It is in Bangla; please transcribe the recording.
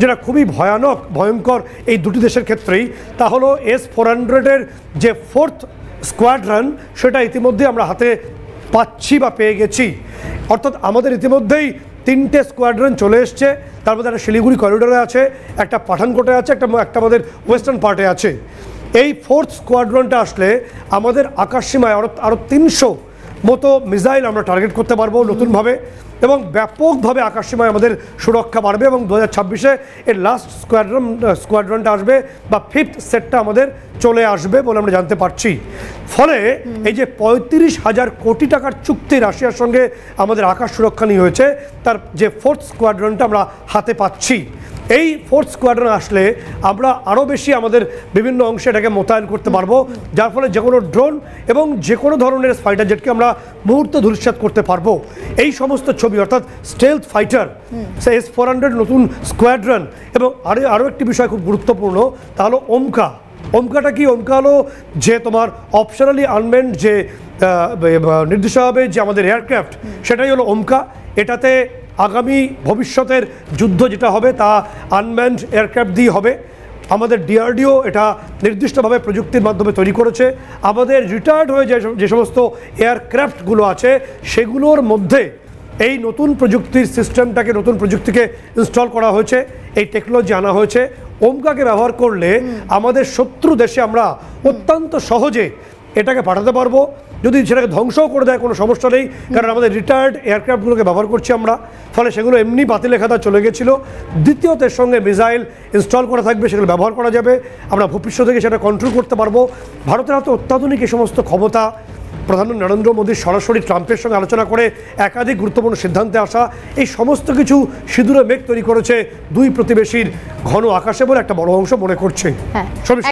যেটা খুবই ভয়ঙ্কর এই দুটি দেশের ক্ষেত্রেই, তা হলো S-400-এর যে ফোর্থ স্কোয়াড্রন সেটা ইতিমধ্যে আমরা হাতে পাচ্ছি বা পেয়ে গেছি। অর্থাৎ আমাদের ইতিমধ্যেই 3টে স্কোয়াড্রন চলে এসছে। তার মধ্যে একটা শিলিগুড়ি করিডোরে আছে, একটা পাঠানকোটে আছে, একটা আমাদের ওয়েস্টার্ন পার্টে আছে। এই ফোর্থ স্কোয়াড্রনটা আসলে আমাদের আকাশসীমায় আরও 300 মতো মিসাইল আমরা টার্গেট করতে পারবো নতুনভাবে, এবং ব্যাপকভাবে আকাশসীমায় আমাদের সুরক্ষা বাড়বে। এবং 2026-এ এর লাস্ট স্কোয়াড্রনটা আসবে বা ফিফথ সেটটা আমাদের চলে আসবে বলে আমরা জানতে পারছি। ফলে এই যে 35,000 কোটি টাকার চুক্তি রাশিয়ার সঙ্গে আমাদের আকাশ সুরক্ষা নিয়ে হয়েছে, তার যে ফোর্থ স্কোয়াড্রনটা আমরা হাতে পাচ্ছি, এই ফোর্থ স্কোয়াড্রন আসলে আমরা আরও বেশি আমাদের বিভিন্ন অংশে এটাকে মোতায়েন করতে পারবো, যার ফলে যে কোনো ড্রোন এবং যে কোনো ধরনের ফাইটার জেটকে আমরা মুহূর্তে ধূলিসাৎ করতে পারবো। এই সমস্ত ছবি অর্থাৎ স্টেলথ ফাইটার, S-400 নতুন স্কোয়াড্রন, এবং আরও একটি বিষয় খুব গুরুত্বপূর্ণ, তা হলো ওমকা। ওমকাটা কি? ওমকা হলো যে তোমার অপশনালি আনম্যান্ড যে নির্দিষ্ট হবে যে আমাদের এয়ারক্রাফট, সেটাই হলো ওমকা। এটাতে আগামী ভবিষ্যতের যুদ্ধ যেটা হবে তা আনম্যান্ড এয়ারক্রাফট দিয়ে হবে। আমাদের DRDO এটা নির্দিষ্টভাবে প্রযুক্তির মাধ্যমে তৈরি করেছে। আমাদের রিটায়ার্ড হয়ে যে সমস্ত এয়ারক্রাফটগুলো আছে সেগুলোর মধ্যে এই নতুন প্রযুক্তির সিস্টেমটাকে, নতুন প্রযুক্তিকে ইনস্টল করা হয়েছে, এই টেকনোলজি আনা হয়েছে। ওমকাকে ব্যবহার করলে আমাদের শত্রু দেশে আমরা অত্যন্ত সহজে এটাকে পাঠাতে পারবো। যদি সেটাকে ধ্বংসও করে দেয় কোনো সমস্যা নেই, কারণ আমাদের রিটায়ার্ড এয়ারক্রাফটগুলোকে ব্যবহার করছি আমরা, ফলে সেগুলো এমনি বাতিলের খাতা চলে গেছিলো। দ্বিতীয়ত এর সঙ্গে মিসাইল ইনস্টল করা থাকবে, সেগুলো ব্যবহার করা যাবে, আমরা ভূপৃষ্ঠ থেকে সেটা কন্ট্রোল করতে পারবো। ভারতের হাতে অত্যাধুনিক এই সমস্ত ক্ষমতা। প্রধানমন্ত্রী নরেন্দ্র মোদী সরাসরি ট্রাম্পের সঙ্গে আলোচনা করে একাধিক গুরুত্বপূর্ণ সিদ্ধান্তে আসা, এই সমস্ত কিছু সিঁদুরে মেঘ তৈরি করেছে দুই প্রতিবেশীর ঘন আকাশে বলে একটা বড় অংশ মনে করছে।